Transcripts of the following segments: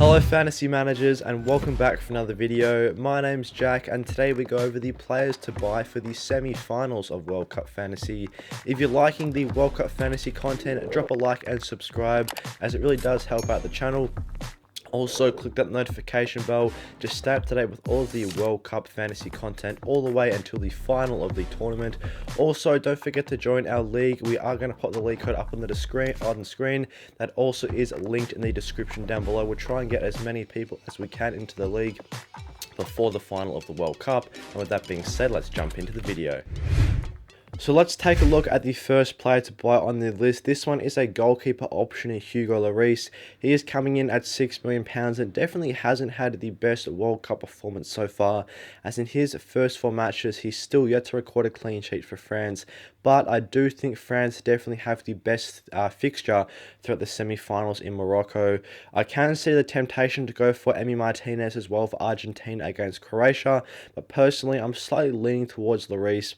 Hello fantasy managers and welcome back for another video. My name's Jack and today we go over the players to buy for the semi-finals of World Cup Fantasy. If you're liking the World Cup Fantasy content, drop a like and subscribe as it really does help out the channel. Also, click that notification bell to stay up to date with all of the World Cup Fantasy content all the way until the final of the tournament. Also, don't forget to join our league. We are going to put the league code up on the screen. That also is linked in the description down below. We'll try and get as many people as we can into the league before the final of the World Cup. And with that being said, let's jump into the video. So let's take a look at the first player to buy on the list. This one is a goalkeeper option in Hugo Lloris. He is coming in at £6 million and definitely hasn't had the best World Cup performance so far, as in his first 4 matches he's still yet to record a clean sheet for France. But I do think France definitely have the best fixture throughout the semi-finals in Morocco. I can see the temptation to go for Emi Martinez as well for Argentina against Croatia, but personally I'm slightly leaning towards Lloris,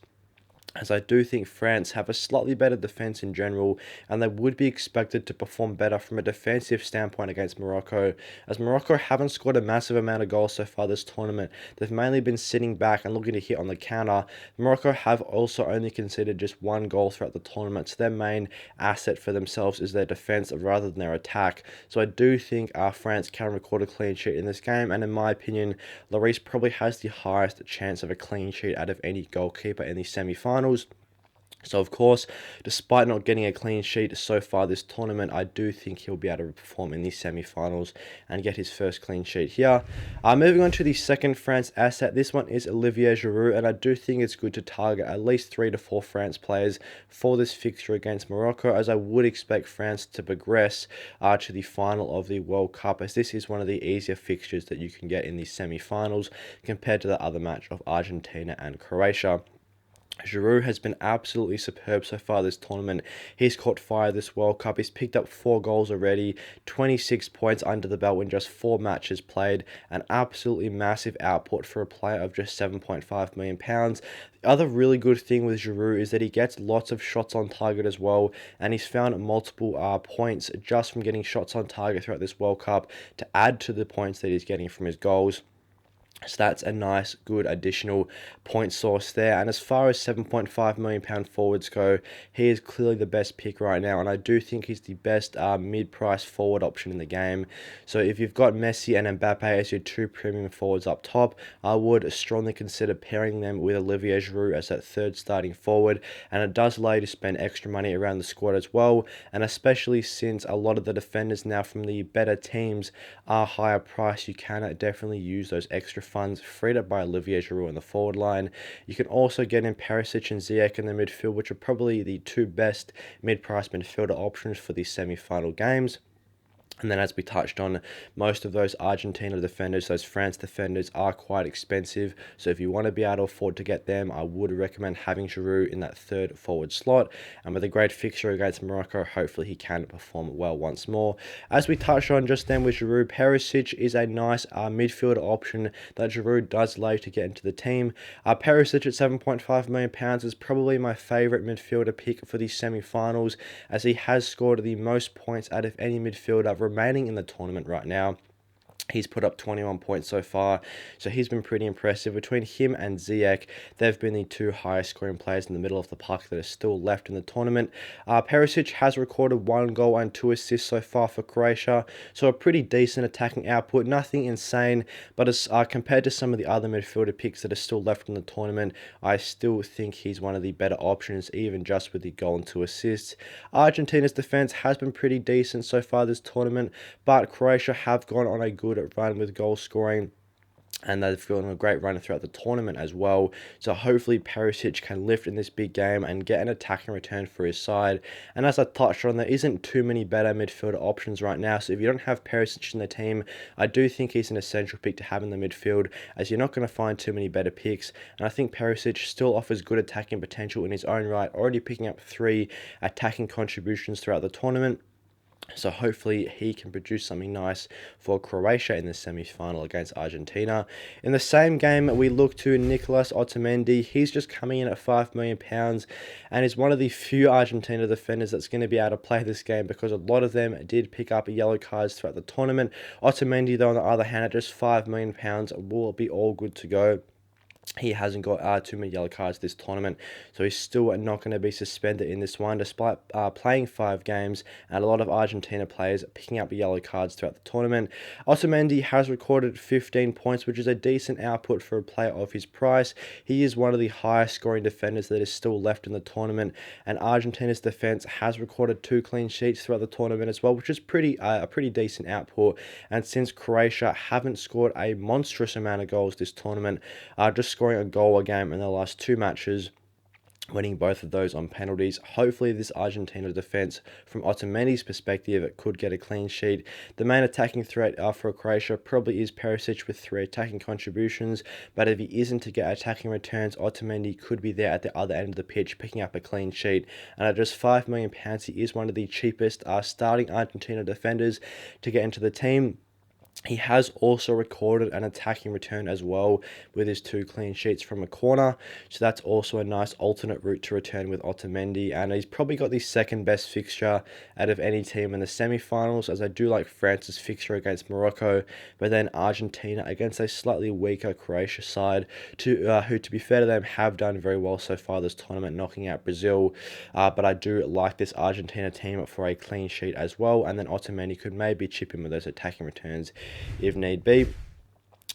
as I do think France have a slightly better defence in general, and they would be expected to perform better from a defensive standpoint against Morocco, as Morocco haven't scored a massive amount of goals so far this tournament. They've mainly been sitting back and looking to hit on the counter. Morocco have also only conceded just 1 goal throughout the tournament, so their main asset for themselves is their defence rather than their attack. So I do think France can record a clean sheet in this game, and in my opinion, Lloris probably has the highest chance of a clean sheet out of any goalkeeper in the semi-finals. So of course, despite not getting a clean sheet so far this tournament, I do think he'll be able to perform in the semi-finals and get his first clean sheet here. Moving on to the second France asset, this one is Olivier Giroud, and I do think it's good to target at least 3 to 4 France players for this fixture against Morocco, as I would expect France to progress to the final of the World Cup, as this is one of the easier fixtures that you can get in the semi-finals compared to the other match of Argentina and Croatia. Giroud has been absolutely superb so far this tournament. He's caught fire this World Cup. He's picked up 4 goals already, 26 points under the belt in just 4 matches played. An absolutely massive output for a player of just £7.5 million. The other really good thing with Giroud is that he gets lots of shots on target as well, and he's found multiple points just from getting shots on target throughout this World Cup to add to the points that he's getting from his goals. So that's a nice, good additional point source there. And as far as £7.5 million forwards go, he is clearly the best pick right now. And I do think he's the best mid-price forward option in the game. So if you've got Messi and Mbappe as your 2 premium forwards up top, I would strongly consider pairing them with Olivier Giroud as that 3rd starting forward. And it does allow you to spend extra money around the squad as well. And especially since a lot of the defenders now from the better teams are higher priced, you can definitely use those extra funds freed up by Olivier Giroud on the forward line. You can also get in Perisic and Ziyech in the midfield, which are probably the 2 best mid-price midfielder options for the semi-final games. And then, as we touched on, most of those Argentina defenders, those France defenders, are quite expensive. So if you want to be able to afford to get them, I would recommend having Giroud in that 3rd forward slot. And with a great fixture against Morocco, hopefully he can perform well once more. As we touched on just then with Giroud, Perisic is a nice midfielder option that Giroud does allow you to get into the team. Perisic at £7.5 million is probably my favourite midfielder pick for the semi-finals, as he has scored the most points out of any midfielder remaining in the tournament right now. He's put up 21 points so far, so he's been pretty impressive. Between him and Ziyech, they've been the 2 highest scoring players in the middle of the park that are still left in the tournament. Perisic has recorded 1 goal and 2 assists so far for Croatia, so a pretty decent attacking output. Nothing insane, but as compared to some of the other midfielder picks that are still left in the tournament, I still think he's one of the better options, even just with the goal and 2 assists. Argentina's defense has been pretty decent so far this tournament, but Croatia have gone on a good run with goal scoring, and they've gone on a great run throughout the tournament as well. So hopefully Perisic can lift in this big game and get an attacking return for his side. And as I touched on, there isn't too many better midfielder options right now. So if you don't have Perisic in the team, I do think he's an essential pick to have in the midfield, as you're not going to find too many better picks. And I think Perisic still offers good attacking potential in his own right, already picking up 3 attacking contributions throughout the tournament. So hopefully he can produce something nice for Croatia in the semi-final against Argentina. In the same game, we look to Nicolas Otamendi. He's just coming in at £5 million and is one of the few Argentina defenders that's going to be able to play this game, because a lot of them did pick up yellow cards throughout the tournament. Otamendi, though, on the other hand, at just £5 million, will be all good to go. He hasn't got too many yellow cards this tournament, so he's still not going to be suspended in this one, despite playing 5 games and a lot of Argentina players picking up yellow cards throughout the tournament. Otamendi has recorded 15 points, which is a decent output for a player of his price. He is one of the highest scoring defenders that is still left in the tournament, and Argentina's defense has recorded 2 clean sheets throughout the tournament as well, which is a pretty decent output. And since Croatia haven't scored a monstrous amount of goals this tournament, just scoring a goal a game in the last 2 matches, winning both of those on penalties. Hopefully this Argentina defense, from Otamendi's perspective, it could get a clean sheet. The main attacking threat for Croatia probably is Perisic with 3 attacking contributions, but if he isn't to get attacking returns, Otamendi could be there at the other end of the pitch picking up a clean sheet. And at just £5 million, he is one of the cheapest starting Argentina defenders to get into the team. He has also recorded an attacking return as well, with his 2 clean sheets from a corner. So that's also a nice alternate route to return with Otamendi. And he's probably got the second best fixture out of any team in the semi-finals, as I do like France's fixture against Morocco, but then Argentina against a slightly weaker Croatia side, who, to be fair to them, have done very well so far this tournament, knocking out Brazil. But I do like this Argentina team for a clean sheet as well. And then Otamendi could maybe chip in with those attacking returns if need be.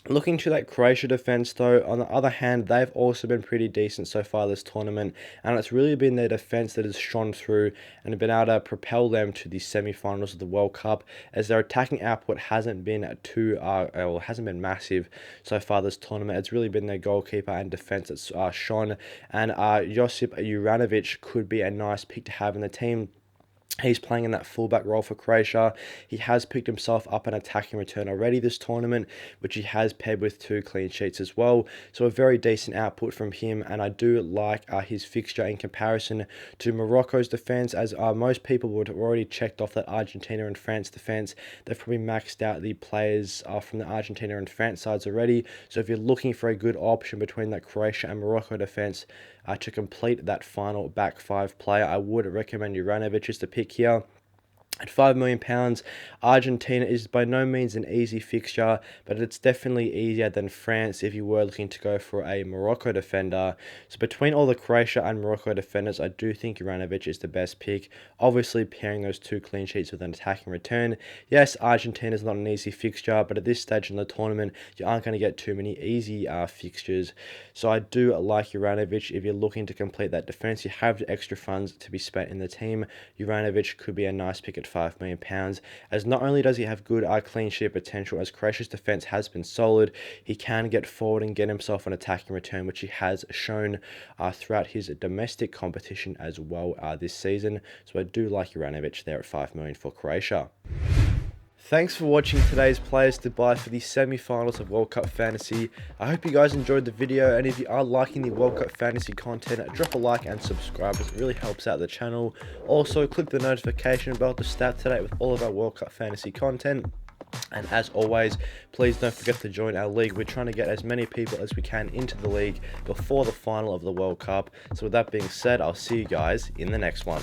Looking to that Croatia defense, though, on the other hand, they've also been pretty decent so far this tournament, and it's really been their defense that has shone through and been able to propel them to the semi-finals of the World Cup, as their attacking output hasn't been hasn't been massive so far this tournament. It's really been their goalkeeper and defense that's shone, and Josip Juranovic could be a nice pick to have in the team. He's playing in that fullback role for Croatia. He has picked himself up an attacking return already this tournament, which he has paired with 2 clean sheets as well. So a very decent output from him, and I do like his fixture in comparison to Morocco's defense, as most people would have already checked off that Argentina and France defense. They've probably maxed out the players from the Argentina and France sides already. So if you're looking for a good option between that Croatia and Morocco defense to complete that final back 5 player, I would recommend Juranovic as the pick here. At £5 million, Argentina is by no means an easy fixture, but it's definitely easier than France if you were looking to go for a Morocco defender. So between all the Croatia and Morocco defenders, I do think Juranovic is the best pick. Obviously, pairing those 2 clean sheets with an attacking return. Yes, Argentina is not an easy fixture, but at this stage in the tournament, you aren't going to get too many easy fixtures. So I do like Juranovic. If you're looking to complete that defense, you have the extra funds to be spent in the team, Juranovic could be a nice pick at £5 million, as not only does he have good clean sheet potential, as Croatia's defense has been solid, he can get forward and get himself an attacking return, which he has shown throughout his domestic competition as well this season. So I do like Juranovic there at £5 million for Croatia. Thanks for watching today's players to buy for the semi-finals of World Cup Fantasy. I hope you guys enjoyed the video, and if you are liking the World Cup Fantasy content, drop a like and subscribe, as it really helps out the channel. Also, click the notification bell to stay up to date with all of our World Cup Fantasy content. And as always, please don't forget to join our league. We're trying to get as many people as we can into the league before the final of the World Cup. So with that being said, I'll see you guys in the next one.